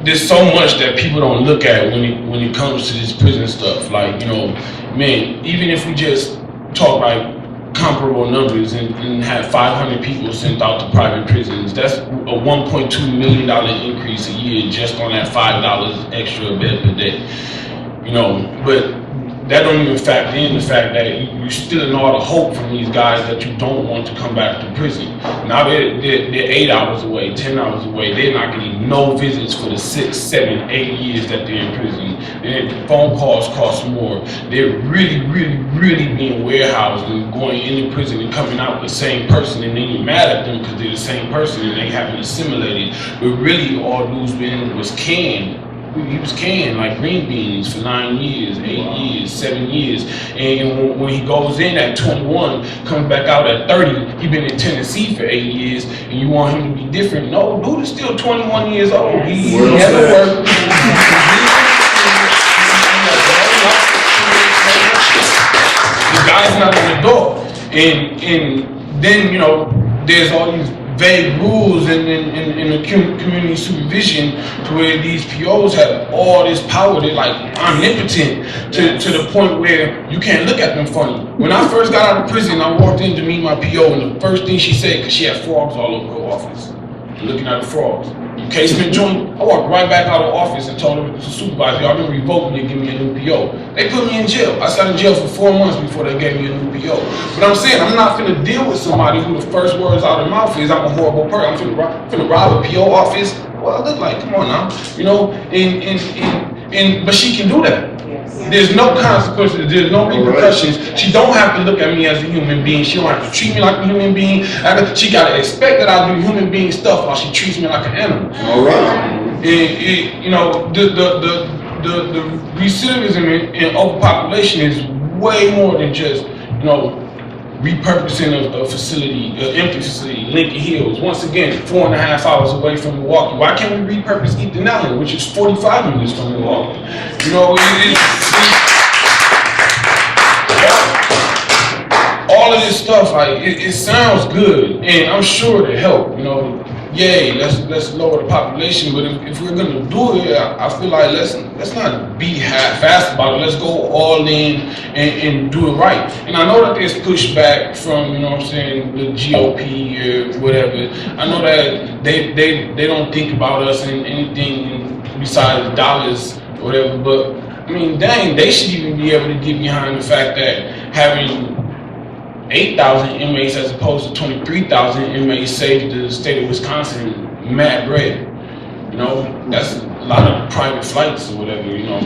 there's so much that people don't look at when it comes to this prison stuff. Like, you know, man, even if we just talk like comparable numbers and have 500 people sent out to private prisons, that's a $1.2 million increase a year just on that $5 extra a bed per day. You know, but that don't even factor in the fact that you're stealing all the hope from these guys that you don't want to come back to prison. Now they're 8 hours away, 10 hours away. They're not getting no visits for the 6, 7, 8 years that they're in prison. Their phone calls cost more. They're really being warehoused and going into prison and coming out the same person, and then you're mad at them because they're the same person and they haven't assimilated. But really all dude's been was canned. He was canned like green beans for 9 years, 8 years, 7 years. And when he goes in at 21, comes back out at 30, he been in Tennessee for 8 years, and you want him to be different? No, dude is still 21 years old. He hasn't worked. The guy's not on the door. And then, you know, there's all these vague rules in the community supervision to where these POs have all this power. They're like omnipotent to the point where you can't look at them funny. When I first got out of prison, I walked in to meet my PO, and the first thing she said, because she had frogs all over her office, looking at the frogs. You casement joint? I walked right back out of the office and told the supervisor, I've been revoked, they give me a new PO. They put me in jail. I sat in jail for 4 months before they gave me a new PO. But I'm saying, I'm not finna deal with somebody who the first words out of their mouth is, I'm a horrible person. I'm finna rob a PO office. What I look like, come on now. You know, but she can do that. There's no consequences, there's no repercussions. She don't have to look at me as a human being. She don't have to treat me like a human being. She gotta expect that I do human being stuff while she treats me like an animal. All right. you know, the recidivism in overpopulation is way more than just, you know, repurposing a facility, an empty facility, Lincoln Hills. Once again, 4.5 hours away from Milwaukee. Why can't we repurpose Ethan Allen, which is 45 minutes from Milwaukee? You know, all of this stuff, like, it sounds good, and I'm sure to help, you know. Yay, let's lower the population, but if we're gonna do it, I feel like let's not be half-assed about it. Let's go all in and do it right. And I know that there's pushback from, you know what I'm saying, the GOP or whatever. I know that they don't think about us in anything besides dollars or whatever, but I mean, dang, they should even be able to get behind the fact that having 8,000 inmates as opposed to 23,000 inmates saved the state of Wisconsin mad bread. You know, that's a lot of private flights or whatever, you know.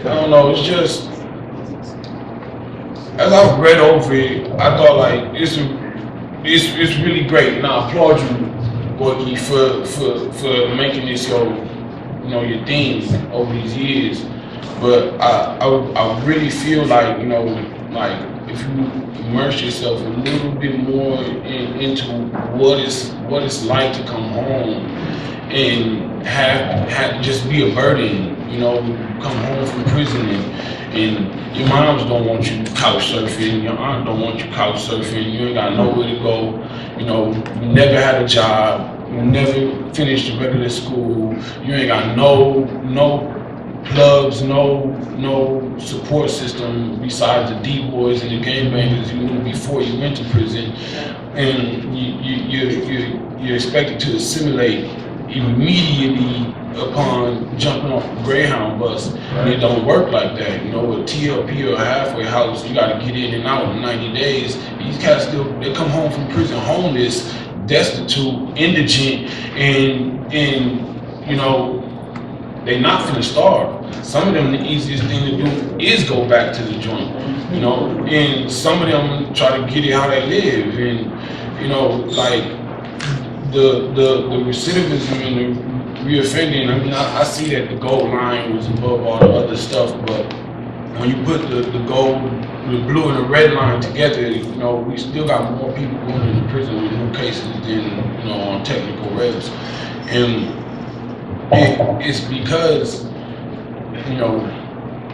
I don't know, it's just, as I've read over it, I thought like, it's really great, and I applaud you, Workgroup, for making this your thing over these years. But I really feel like, you know, like if you immerse yourself a little bit more into what it's like to come home and have just be a burden, you know, come home from prison and your moms don't want you couch surfing, your aunt don't want you couch surfing, you ain't got nowhere to go, you know, you never had a job, you never finished regular school, you ain't got no plugs, no support system besides the D-boys and the gangbangers you knew before you went to prison, and you're expected to assimilate immediately upon jumping off the Greyhound bus, and it don't work like that. You know, a TLP or a halfway house, you got to get in and out in 90 days. These cats they come home from prison homeless, destitute, indigent, and you know, they not finna starve. Some of them, the easiest thing to do is go back to the joint, you know, and some of them try to get it how they live, and you know, like the recidivism and the reoffending. I mean, I see that the gold line was above all the other stuff, but when you put the gold, the blue and the red line together, you know, we still got more people going into prison with new cases than, you know, on technical reps, and it's because, you know,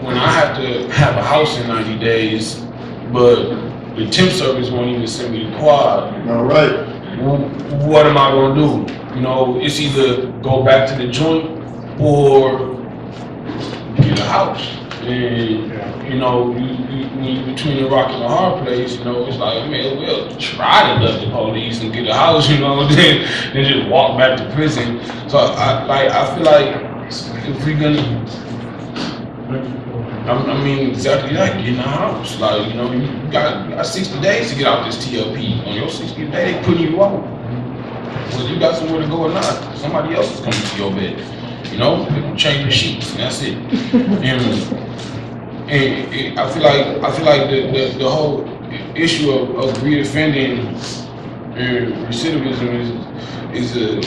when I have to have a house in 90 days, but the temp service won't even send me the quad. All right. What am I gonna do? You know, it's either go back to the joint or get a house. And you know, you between the rock and the hard place, you know, it's like, man, we'll try to love the police and get a house, you know, then just walk back to prison. So I feel like if we're gonna, I mean, exactly that, get in a house. Like, you know, you got 60 days to get out this TLP. On your 60th day, they putting you out. Whether you got somewhere to go or not, somebody else is coming to your bed. You know, they can change the sheets, and that's it. And I feel like the whole issue of reoffending and recidivism is a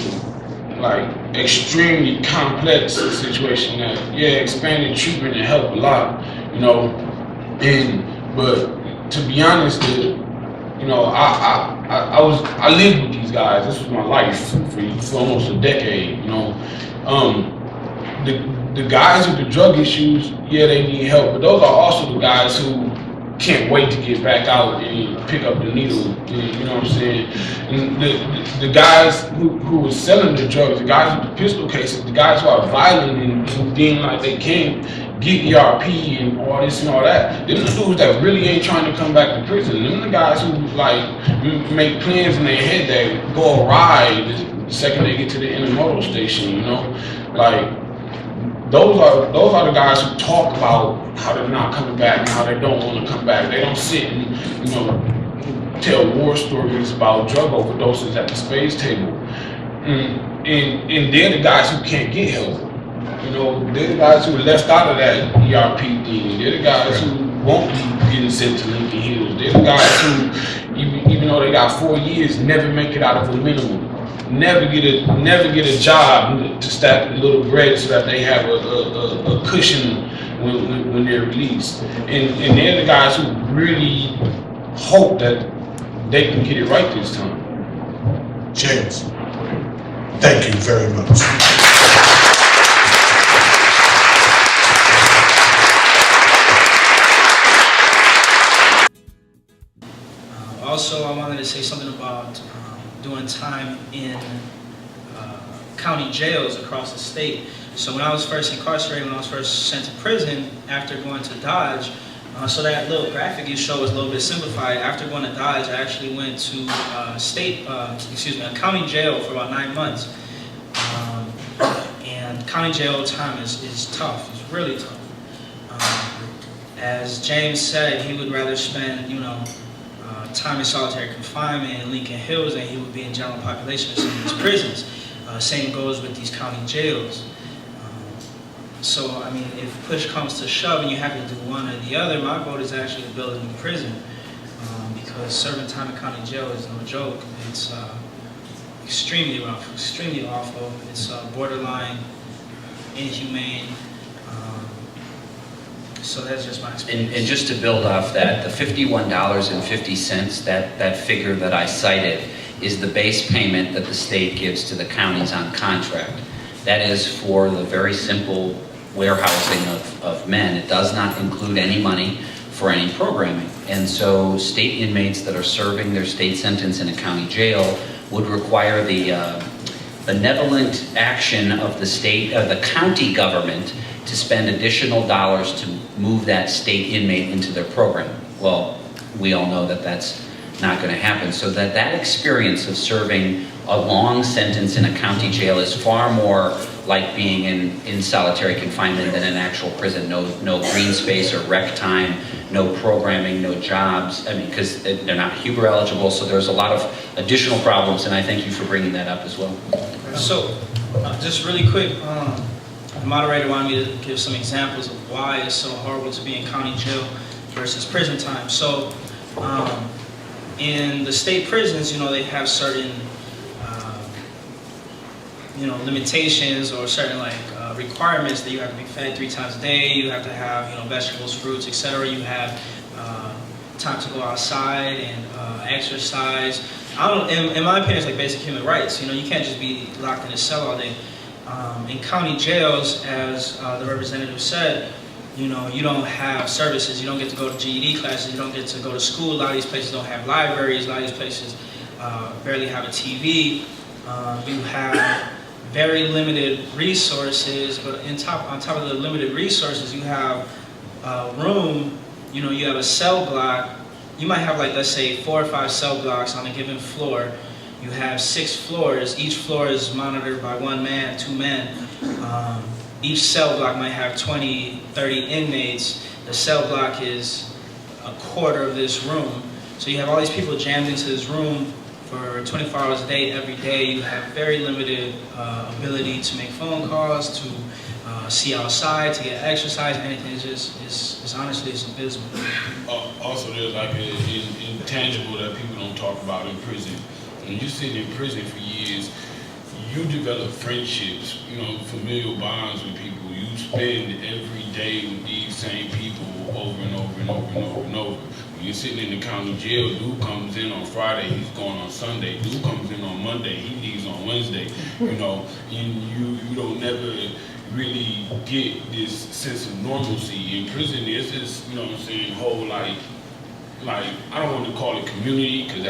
like extremely complex situation that expanded treatment and help a lot, you know. But to be honest, you know, I lived with these guys. This was my life for almost a decade, you know. The guys with the drug issues, they need help, but those are also the guys who can't wait to get back out and pick up the needle, you know what I'm saying? And the guys who were selling the drugs, the guys with the pistol cases, the guys who are violent and deem like they can't get ERP and all this and all that, them the dudes that really ain't trying to come back to prison. Them the guys who like make plans in their head that go awry the second they get to the intermodal station, you know? Like, those are the guys who talk about how they're not coming back and how they don't want to come back. They don't sit and, you know, tell war stories about drug overdoses at the space table. And they're the guys who can't get help. You know, they're the guys who are left out of that ERP thing. They're the guys who won't be getting sent to Lincoln Hills. There's guys who, even though they got 4 years, never make it out of a minimum. Never get a job to stack a little bread so that they have a cushion when they're released. And they're the guys who really hope that they can get it right this time. James, thank you very much. Also, I wanted to say something about doing time in county jails across the state. So when I was first incarcerated, when I was first sent to prison after going to Dodge, so that little graphic you showed was a little bit simplified. After going to Dodge, I actually went to a county jail for about 9 months. And county jail time is tough, it's really tough. As James said, he would rather spend, time in solitary confinement in Lincoln Hills than he would be in general population in some of these prisons. Same goes with these county jails. So, I mean, if push comes to shove and you have to do one or the other, my vote is actually to build a new prison because serving time in county jail is no joke. It's extremely rough, extremely awful. It's borderline inhumane. So that's just my experience. And just to build off that, the $51.50, that figure that I cited, is the base payment that the state gives to the counties on contract. That is for the very simple warehousing of men. It does not include any money for any programming. And so state inmates that are serving their state sentence in a county jail would require the benevolent action of the county government to spend additional dollars to move that state inmate into their program. Well, we all know that that's not going to happen. So that experience of serving a long sentence in a county jail is far more like being in solitary confinement than an actual prison. No green space or rec time, no programming, no jobs. I mean, because they're not Huber eligible, so there's a lot of additional problems, and I thank you for bringing that up as well. So, just really quick, the moderator wanted me to give some examples of why it's so horrible to be in county jail versus prison time. So, in the state prisons, they have certain, limitations or certain requirements that you have to be fed 3 times a day. You have to have, vegetables, fruits, etc. You have time to go outside and exercise. In my opinion, it's like basic human rights. You can't just be locked in a cell all day. In county jails, as the representative said, you don't have services. You don't get to go to GED classes. You don't get to go to school. A lot of these places don't have libraries. A lot of these places barely have a TV. You have very limited resources, but on top of the limited resources, you have a room. You have a cell block. You might have let's say 4 or 5 cell blocks on a given floor. You have 6 floors. Each floor is monitored by 1 man, 2 men. Each cell block might have 20, 30 inmates. The cell block is a quarter of this room. So you have all these people jammed into this room for 24 hours a day, every day. You have very limited ability to make phone calls, to see outside, to get exercise, anything. It's honestly, it's abysmal. Also, there's an intangible that people don't talk about in prison. When you sit in prison for years, you develop friendships, familial bonds with people. You spend every day with these same people over and over and over and over and over. When you're sitting in the county jail, dude comes in on Friday, he's going on Sunday. Dude comes in on Monday, he leaves on Wednesday. And you don't never really get this sense of normalcy. In prison, there's this, whole I don't want to call it community, because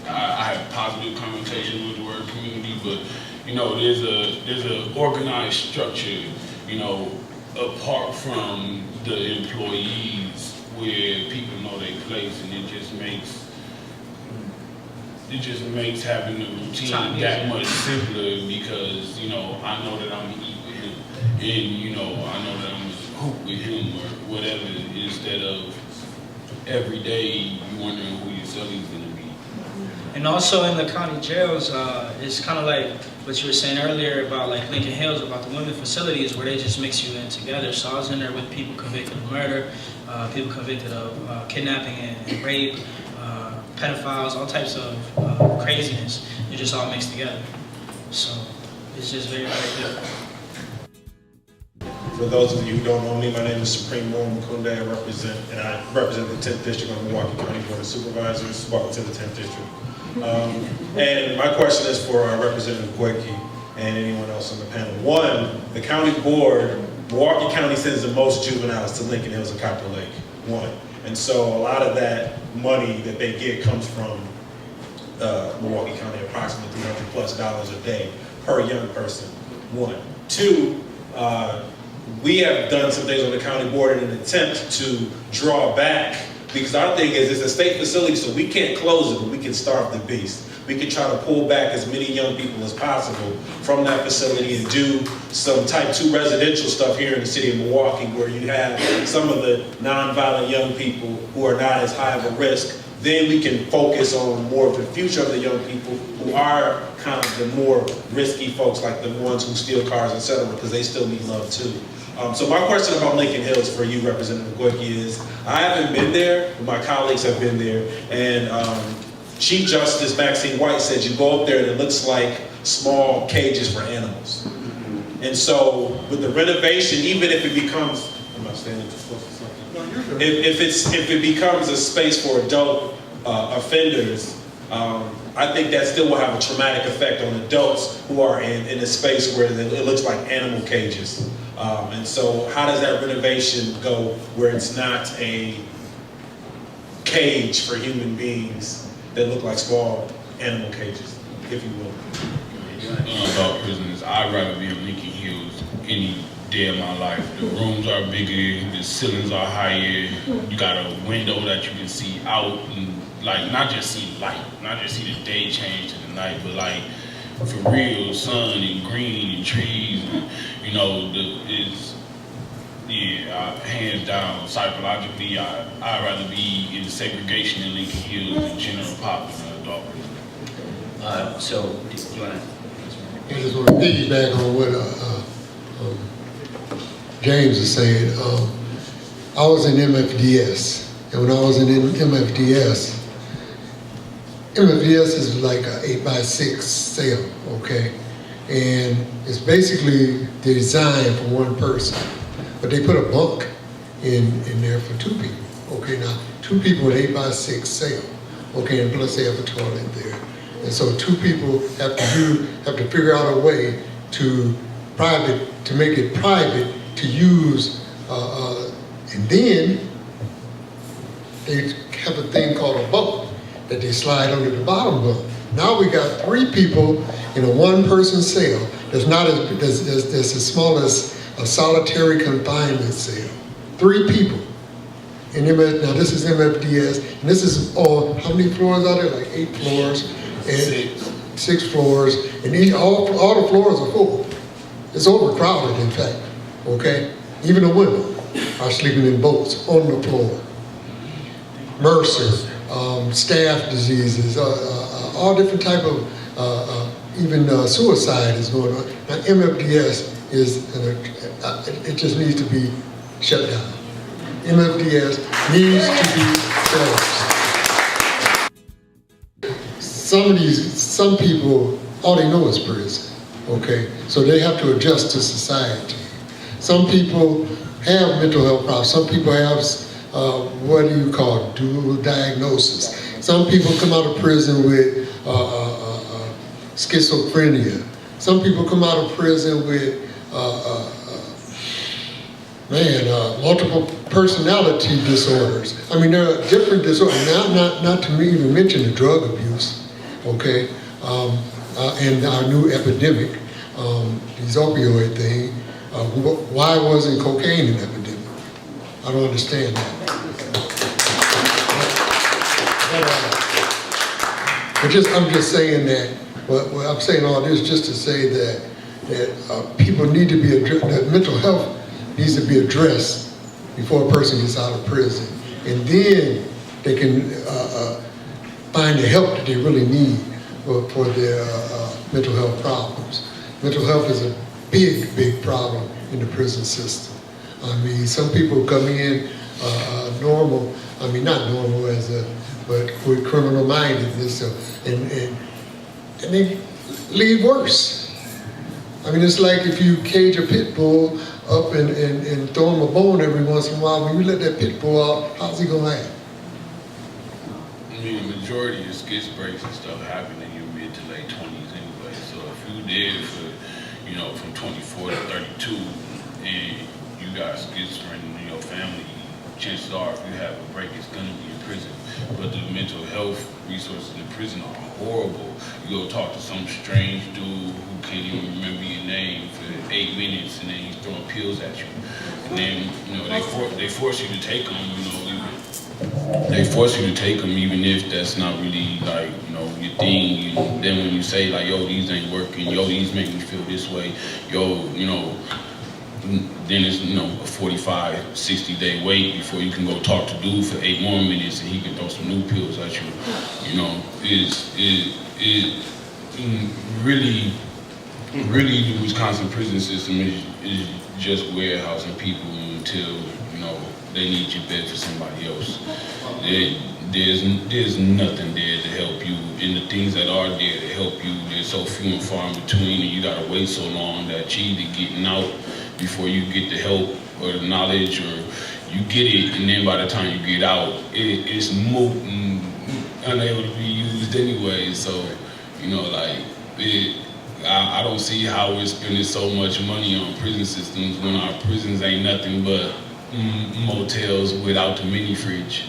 I have positive connotation with the word community, but there's a organized structure, apart from the employees, where people know their place, and it just makes having the routine that much simpler, because I know that I'm gonna eat with him, and I know that I'm gonna hoop with him or whatever, instead of every day you wondering who your cellie's gonna be. And also in the county jails, it's kind of like what you were saying earlier about like Lincoln Hills, about the women facilities where they just mix you in together. So I was in there with people convicted of murder, people convicted of kidnapping and rape, pedophiles, all types of craziness. You just all mixed together. So it's just very, very good. For those of you who don't know me, my name is Supreme Moore Mukunde. I represent the 10th District on the Milwaukee County Board of Supervisors. Welcome to the 10th District. And my question is for Representative Goyke and anyone else on the panel. One, the county board, Milwaukee County sends the most juveniles to Lincoln Hills and Copper Lake. One. And so a lot of that money that they get comes from Milwaukee County, approximately $300+ a day per young person. One. Two, we have done some things on the county board in an attempt to draw back, because our thing is it's a state facility, so we can't close it, but we can starve the beast. We can try to pull back as many young people as possible from that facility and do some type 2 residential stuff here in the city of Milwaukee, where you have some of the nonviolent young people who are not as high of a risk. Then we can focus on more of the future of the young people who are kind of the more risky folks, like the ones who steal cars, etc., because they still need love too. So my question about Lincoln Hills for you, Representative Goyke, is I haven't been there, but my colleagues have been there, and Chief Justice Maxine White said you go up there and it looks like small cages for animals. And so with the renovation, even if it becomes, am I standing too close to something? If it becomes a space for adult offenders, I think that still will have a traumatic effect on adults who are in a space where it looks like animal cages. And so how does that renovation go where it's not a cage for human beings that look like small animal cages, if you will? About prisoners, I'd rather be in Lincoln Hills any day of my life. The rooms are bigger, the ceilings are higher, you got a window that you can see out and like not just see light, not just see the day change to the night, but like for real sun and green and trees and you know hands down psychologically I'd rather be in segregation in Lincoln Hills than general pop than adult prison. So do you want to? I just want to piggyback on what James is saying. I was in MFDS, and when I was in MFDS is like an 8x6 cell, okay? And it's basically designed for one person, but they put a bunk in there for 2 people, okay? Now, 2 people in 8x6 cell, okay, and plus they have a toilet there. And so 2 people have to figure out a way to make it private to use, and then they have a thing called a boat that they slide under the bottom bunk. Now we got 3 people in a 1-person cell that's as small as a solitary confinement cell. 3 people. Now this is MFDS, and this is how many floors are there? Like 8 floors. And 6 floors, and all the floors are full. It's overcrowded, in fact, okay? Even the women are sleeping in boats on the floor. MRSA, staph diseases, all different type of, even suicide is going on. Now MFDS it just needs to be shut down. MFDS needs to be closed. Some people, all they know is prison, okay? So they have to adjust to society. Some people have mental health problems. Some people have, what do you call it, dual diagnosis. Some people come out of prison with schizophrenia. Some people come out of prison with, multiple personality disorders. I mean, there are different disorders, not to even mention the drug abuse. Okay, and our new epidemic, these opioid thing. Why wasn't cocaine an epidemic? I don't understand that. I'm just saying that. Well, I'm saying all this just to say that people need to be addressed. That mental health needs to be addressed before a person gets out of prison, and then they can find the help that they really need for their mental health problems. Mental health is a big problem in the prison system. I mean, some people come in normal, I mean, not normal but with criminal mindedness, and they leave worse. I mean, it's like if you cage a pit bull up and throw him a bone every once in a while, when you let that pit bull out, how's he gonna act? I mean, the majority of skid breaks and stuff happen in your mid to late 20s anyway. So if you did for, you know, from 24 to 32, and you got schizophrenia in your family, chances are if you have a break, it's gonna be in prison. But the mental health resources in prison are horrible. You go talk to some strange dude who can't even remember your name for 8 minutes, and then he's throwing pills at you. And then, you know, they force you to take them, you know, they force you to take them even if that's not really, like, you know, your thing. And then when you say, like, yo, these ain't working, yo, these make me feel this way, yo, you know, then it's, you know, a 45, 60-day wait before you can go talk to dude for 8 more minutes and he can throw some new pills at you. You know, really the Wisconsin prison system is just warehousing people until, you know, they need your bed for somebody else. There's nothing there to help you, and the things that are there to help you, they're so few and far in between, and you gotta wait so long that you're either getting out before you get the help or the knowledge, or you get it, and then by the time you get out, it's moot and unable to be used anyway. So, you know, like, I don't see how we're spending so much money on prison systems when our prisons ain't nothing but motels without the mini fridge.